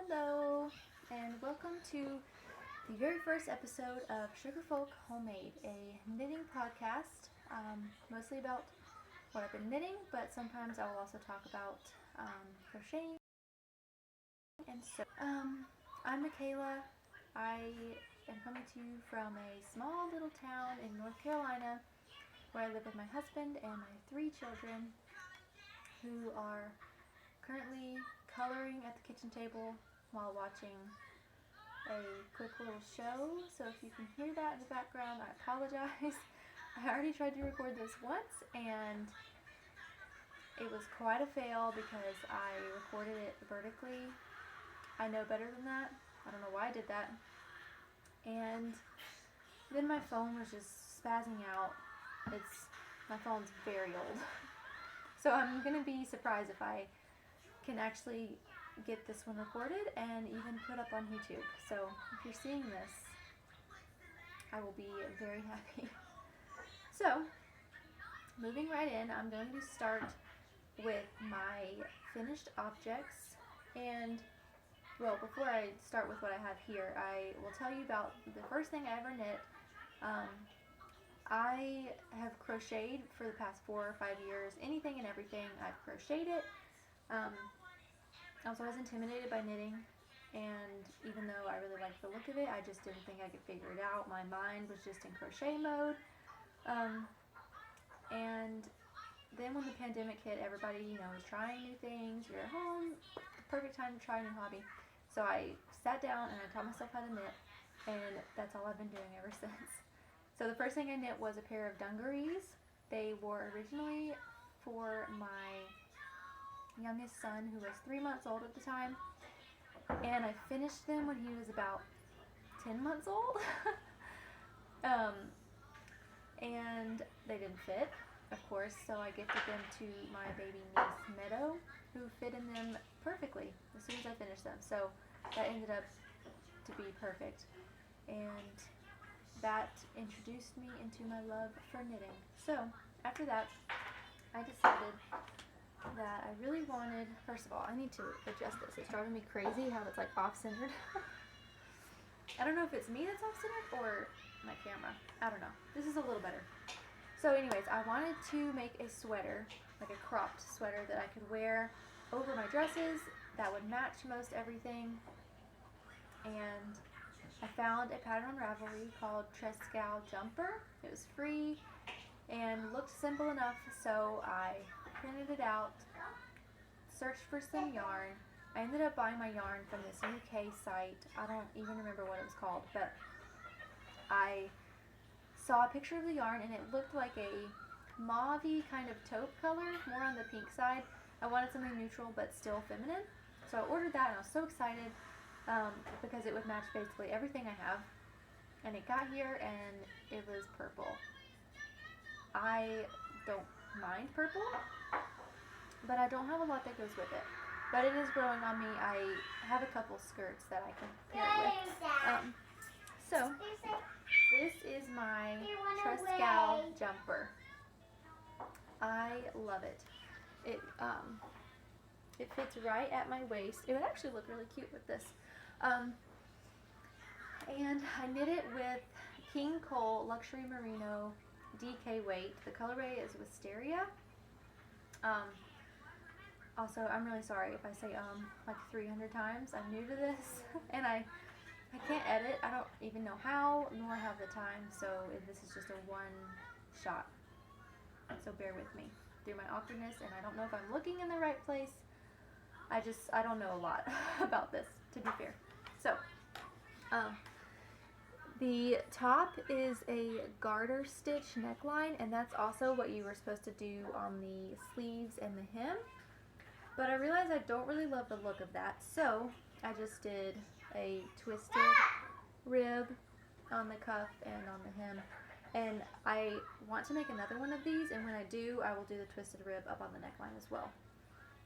Hello, and welcome to the very first episode of Sugarfolk Homemade, a knitting podcast, mostly about what I've been knitting, but sometimes I will also talk about crocheting. And so, I'm Michaela. I am coming to you from a small little town in North Carolina where I live with my husband and my 3 children who are currently coloring at the kitchen table while watching a quick little show. So if you can hear that in the background, I apologize. I already tried to record this once and it was quite a fail because I recorded it vertically. I know better than that. I don't know why I did that. And then my phone was just spazzing out. My phone's very old. So I'm going to be surprised if I can actually get this one recorded and even put up on YouTube. So if you're seeing this, I will be very happy. So moving right in, I'm going to start with my finished objects. And well, before I start with what I have here, I will tell you about the first thing I ever knit. I have crocheted for the past 4 or 5 years. Anything and everything, I've crocheted it. I was always intimidated by knitting, and even though I really liked the look of it, I just didn't think I could figure it out. My mind was just in crochet mode. And then when the pandemic hit, everybody, was trying new things. You're at home, perfect time to try a new hobby. So I sat down and I taught myself how to knit, and that's all I've been doing ever since. So the first thing I knit was a pair of dungarees. They were originally for my youngest son, who was 3 months old at the time, and I finished them when he was about 10 months old. And they didn't fit, of course, so I gifted them to my baby niece Meadow, who fit in them perfectly as soon as I finished them. So that ended up to be perfect, and that introduced me into my love for knitting. So after that, I decided that I really wanted, first of all, I need to adjust this. It's driving me crazy how it's like off-centered. I don't know if it's me that's off-centered or my camera. I don't know. This is a little better. So anyways, I wanted to make a sweater, like a cropped sweater that I could wear over my dresses that would match most everything. And I found a pattern on Ravelry called Trescal Jumper. It was free and looked simple enough, so I printed it out, searched for some yarn. I ended up buying my yarn from this UK site. I don't even remember what it was called, but I saw a picture of the yarn and it looked like a mauve-y kind of taupe color, more on the pink side. I wanted something neutral but still feminine, so I ordered that and I was so excited because it would match basically everything I have. And it got here and it was purple. I don't mind purple, but I don't have a lot that goes with it. But it is growing on me. I have a couple skirts that I can pair it with. So this is my Trescal jumper. I love it. It fits right at my waist. It would actually look really cute with this. And I knit it with King Cole Luxury Merino DK weight. The colorway is Wisteria. Also, I'm really sorry if I say like 300 times. I'm new to this and I can't edit. I don't even know how, nor have the time, so this is just a one shot. So bear with me through my awkwardness, and I don't know if I'm looking in the right place. I don't know a lot about this, to be fair. So, the top is a garter stitch neckline, and that's also what you were supposed to do on the sleeves and the hem. But I realized I don't really love the look of that, so I just did a twisted rib on the cuff and on the hem. And I want to make another one of these, and when I do, I will do the twisted rib up on the neckline as well.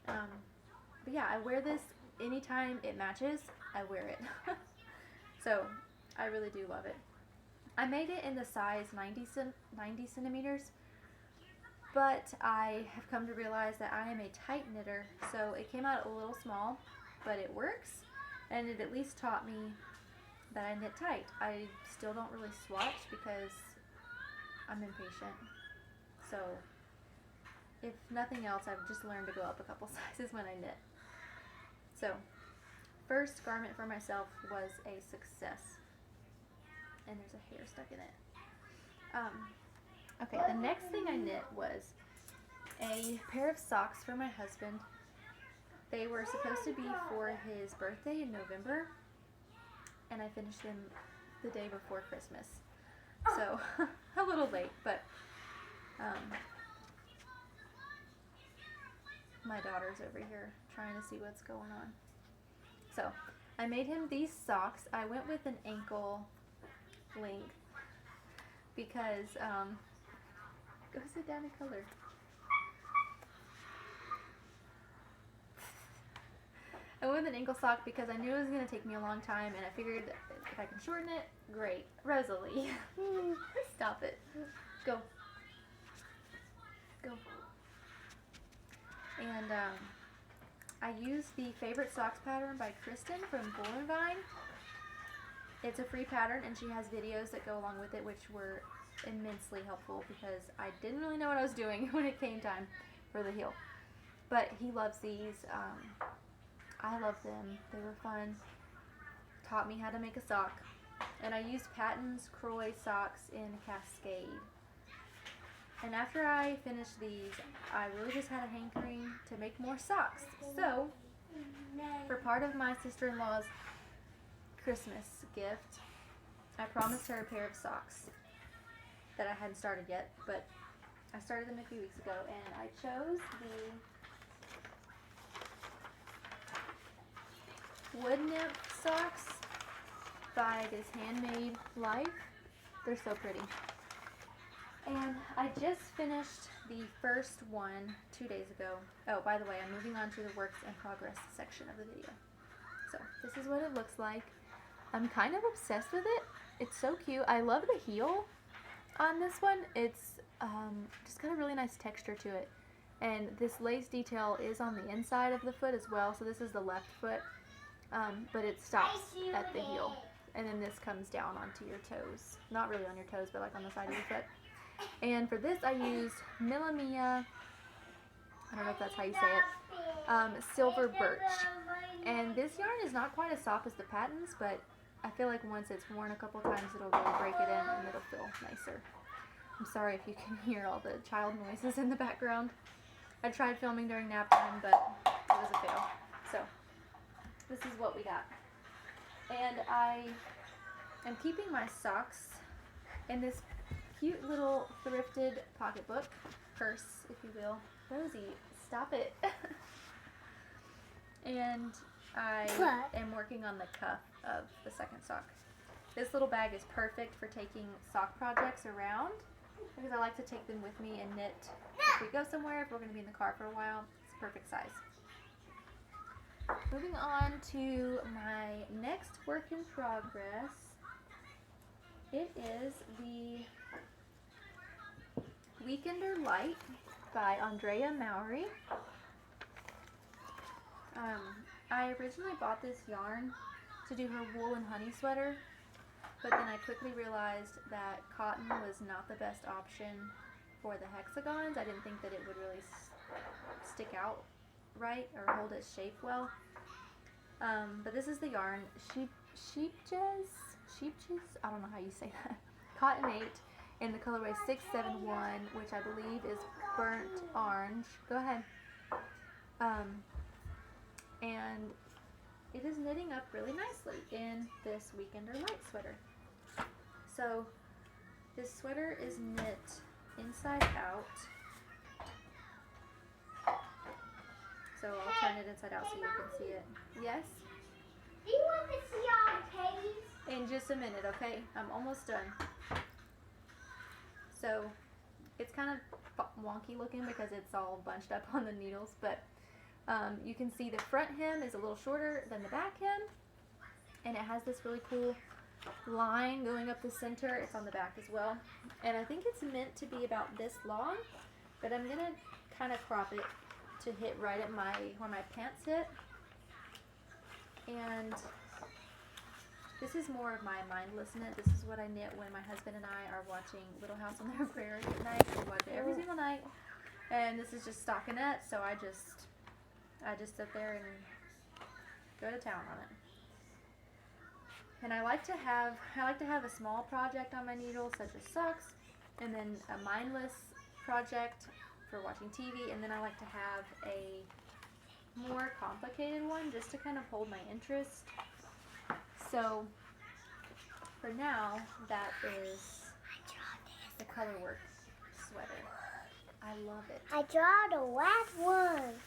But yeah, I wear this anytime it matches, I wear it. So I really do love it. I made it in the size 90 centimeters, but I have come to realize that I am a tight knitter, so it came out a little small, but it works. and it at least taught me that I knit tight. I still don't really swatch because I'm impatient. So if nothing else, I've just learned to go up a couple sizes when I knit. So first garment for myself was a success. And there's a hair stuck in it. Okay, the next thing I knit was a pair of socks for my husband. They were supposed to be for his birthday in November, and I finished them the day before Christmas. So, a little late, but my daughter's over here trying to see what's going on. So, I made him these socks. I went with an ankle length because, go sit down and color. I went with an ankle sock because I knew it was going to take me a long time, and I figured if I can shorten it, great. Rosalie, stop it. Go. Go. And I used the Favorite Socks pattern by Kristen from Bull and Vine. It's a free pattern, and she has videos that go along with it, which were immensely helpful because I didn't really know what I was doing when it came time for the heel. But he loves these. I love them. They were fun. Taught me how to make a sock. And I used Patton's Croy socks in Cascade. And after I finished these, I really just had a hankering to make more socks. So, for part of my sister-in-law's Christmas gift, I promised her a pair of socks that I hadn't started yet, but I started them a few weeks ago, and I chose the Wood Nymph socks by this Handmade Life. They're so pretty. And I just finished the first one 2 days ago. Oh, by the way, I'm moving on to the works in progress section of the video. So this is what it looks like. I'm kind of obsessed with it. It's so cute. I love the heel on this one. It's just got a really nice texture to it. And this lace detail is on the inside of the foot as well. So this is the left foot. But it stops at the heel. And then this comes down onto your toes. Not really on your toes, but like on the side of your foot. And for this I used Millamia, I don't know if that's how you say it, Silver Birch. And this yarn is not quite as soft as the Patton's, but I feel like once it's worn a couple times it'll really break it in and it'll feel nicer. I'm sorry if you can hear all the child noises in the background. I tried filming during nap time, but it was a fail. So this is what we got. And I am keeping my socks in this cute little thrifted pocketbook, purse, if you will. Rosie, stop it. And I am working on the cuff of the second sock. This little bag is perfect for taking sock projects around because I like to take them with me and knit if we go somewhere, if we're going to be in the car for a while. It's a perfect size. Moving on to my next work in progress. It is the Weekender Light by Andrea Mowry. I originally bought this yarn to do her wool and honey sweater, but then I quickly realized that cotton was not the best option for the hexagons. I didn't think that it would really stick out right or hold its shape well. But this is the yarn, Sheepjes, I don't know how you say that, Cotton 8 in the colorway 671, which I believe is burnt orange. Go ahead. And it is knitting up really nicely in this Weekender Light sweater. So this sweater is knit inside out. So I'll turn it inside out so you can see it. Yes? Do you want to see our cave? In just a minute, okay? I'm almost done. So it's kind of wonky looking because it's all bunched up on the needles, but you can see the front hem is a little shorter than the back hem, and it has this really cool line going up the center. It's on the back as well, and I think it's meant to be about this long, but I'm gonna kind of crop it to hit right at where my pants hit. And This is more of my mindless knit. This is what I knit when my husband and I are watching Little House on the Prairie at night. We watch it every single night. And this is just stockinette, so I just sit there and go to town on it. And I like to have a small project on my needle, such as socks, and then a mindless project for watching TV, and then I like to have a more complicated one just to kind of hold my interest. So for now, that is the color work sweater. I love it. I draw the last one.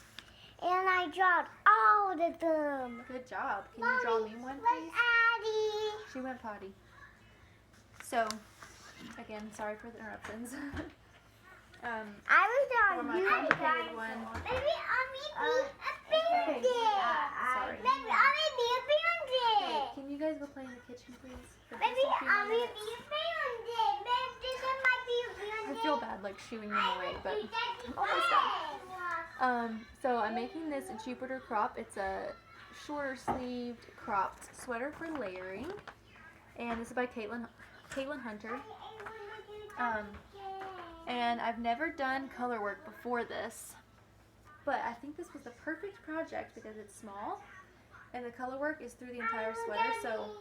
And I drawed all of them. Good job. Can you draw me one, please? Addie. She went potty. So, again, sorry for the interruptions. I was For my on you. complicated one. Maybe I'll be a bandit. Sorry. Maybe I'll be a bandit. Okay, can you guys go play in the kitchen, please? For Maybe just a few I'll be minutes? a bandit. Maybe there might be a bandit. I feel bad, like, shooing them away, but almost done. So I'm making this Jupiter crop. It's a shorter sleeved cropped sweater for layering, and this is by Caitlin Hunter. And I've never done color work before this, but I think this was the perfect project because it's small, and the color work is through the entire sweater. So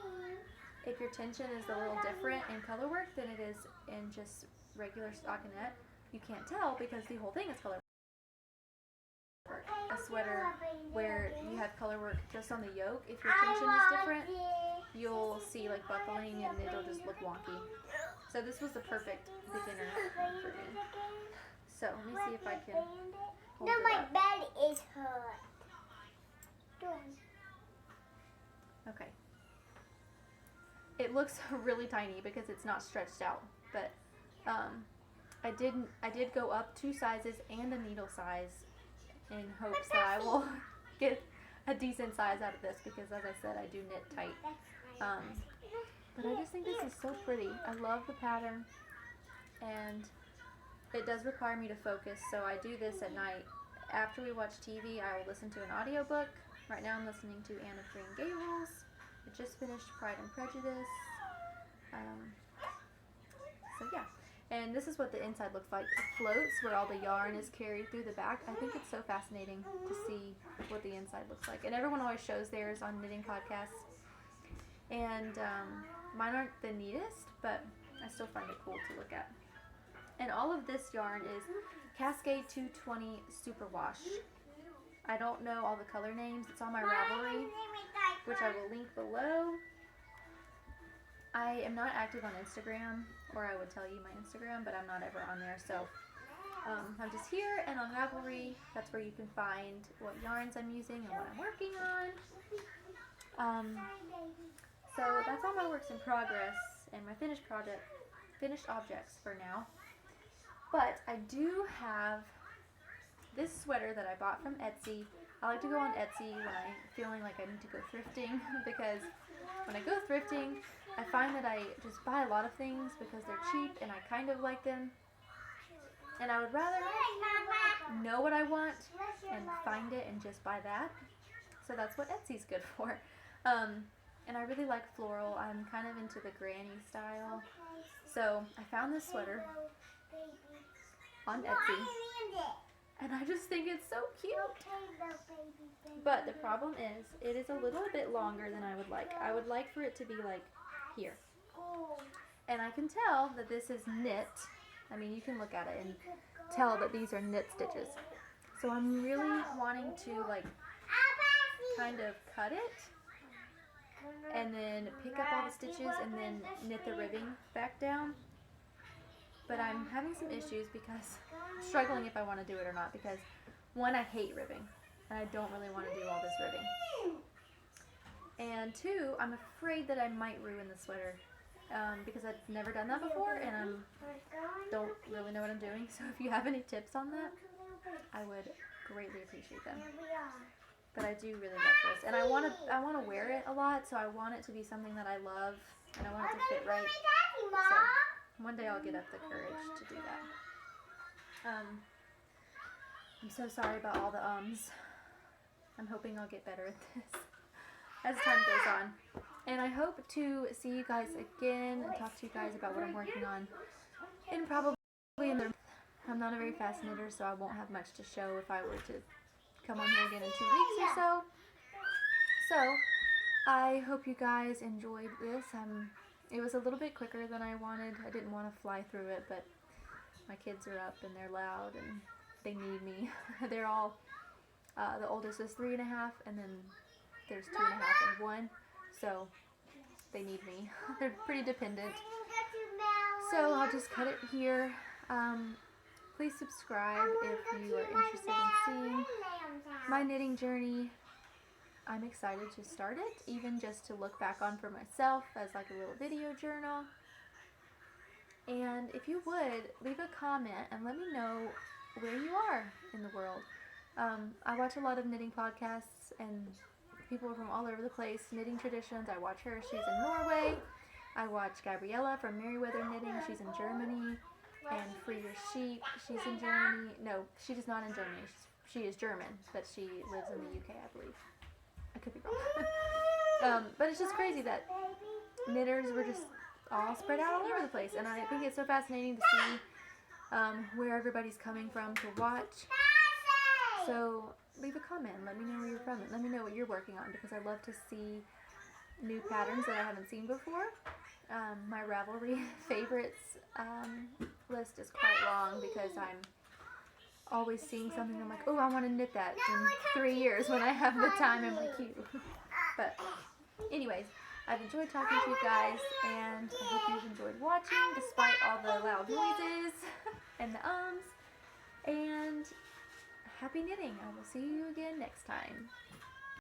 if your tension is a little different in color work than it is in just regular stockinette, you can't tell because the whole thing is color work. A sweater where you have color work just on the yoke, if your tension is different, you'll see like buckling and it'll just look wonky. So this was the perfect beginner for me. So let me see if I can hold No, it my up. belly is hurt. Okay. It looks really tiny because it's not stretched out, but I did go up 2 sizes and a needle size in hopes that I will get a decent size out of this because, as I said, I do knit tight. But I just think this is so pretty. I love the pattern, and it does require me to focus, so I do this at night. After we watch TV, I will listen to an audiobook. Right now I'm listening to Anne of Green Gables. I just finished Pride and Prejudice. So yeah. And this is what the inside looks like. It floats where all the yarn is carried through the back. I think it's so fascinating to see what the inside looks like. And everyone always shows theirs on knitting podcasts. And mine aren't the neatest, but I still find it cool to look at. And all of this yarn is Cascade 220 Superwash. I don't know all the color names. It's on my Ravelry, which I will link below. I am not active on Instagram, or I would tell you my Instagram, but I'm not ever on there. So I'm just here, and on Ravelry, that's where you can find what yarns I'm using and what I'm working on. So that's all my works in progress and my finished objects for now. But I do have this sweater that I bought from Etsy. I like to go on Etsy when I'm feeling like I need to go thrifting because when I go thrifting, I find that I just buy a lot of things because they're cheap and I kind of like them. And I would rather know what I want and find it and just buy that. So that's what Etsy's good for. And I really like floral. I'm kind of into the granny style. So I found this sweater on Etsy. And I just think it's so cute. But the problem is, it is a little bit longer than I would like. I would like for it to be like here. And I can tell that this is knit. I mean, you can look at it and tell that these are knit stitches. So I'm really wanting to like kind of cut it and then pick up all the stitches and then knit the ribbing back down. But I'm having some issues because I'm struggling if I want to do it or not, because one, I hate ribbing and I don't really want to do all this ribbing. And two, I'm afraid that I might ruin the sweater because I've never done that before and I don't really know what I'm doing. So if you have any tips on that, I would greatly appreciate them. But I do really love this, and I want to wear it a lot, so I want it to be something that I love and I want it to fit right. So one day I'll get up the courage to do that. I'm so sorry about all the ums. I'm hoping I'll get better at this as time goes on. And I hope to see you guys again and talk to you guys about what I'm working on in probably in the... I'm not a very fast knitter, so I won't have much to show if I were to come on here again in 2 weeks or so. So, I hope you guys enjoyed this. It was a little bit quicker than I wanted. I didn't want to fly through it, but my kids are up and they're loud and they need me. They're all, the oldest is 3 and a half, and then there's 2 and a half and 1. So, they need me. They're pretty dependent. So, I'll just cut it here. Please subscribe if you are interested in seeing my knitting journey. I'm excited to start it, even just to look back on for myself as like a little video journal. And if you would, leave a comment and let me know where you are in the world. I watch a lot of knitting podcasts and people from all over the place, knitting traditions. I watch her, she's in Norway. I watch Gabriella from Merryweather Knitting, she's in Germany. And Free Your Sheep, she's in Germany. No, she is not in Germany. She is German, but she lives in the UK, I believe. I could be wrong. But it's just crazy that knitters were just all spread out all over the place. And I think it's so fascinating to see where everybody's coming from to watch. So leave a comment. Let me know where you're from. Let me know what you're working on, because I love to see new patterns that I haven't seen before. My Ravelry favorites list is quite long because I'm always seeing something. I'm like, oh, I want to knit that in 3 years when I have the time in my queue. But anyways, I've enjoyed talking to you guys, and I hope you've enjoyed watching despite all the loud noises and the ums. And happy knitting. I will see you again next time.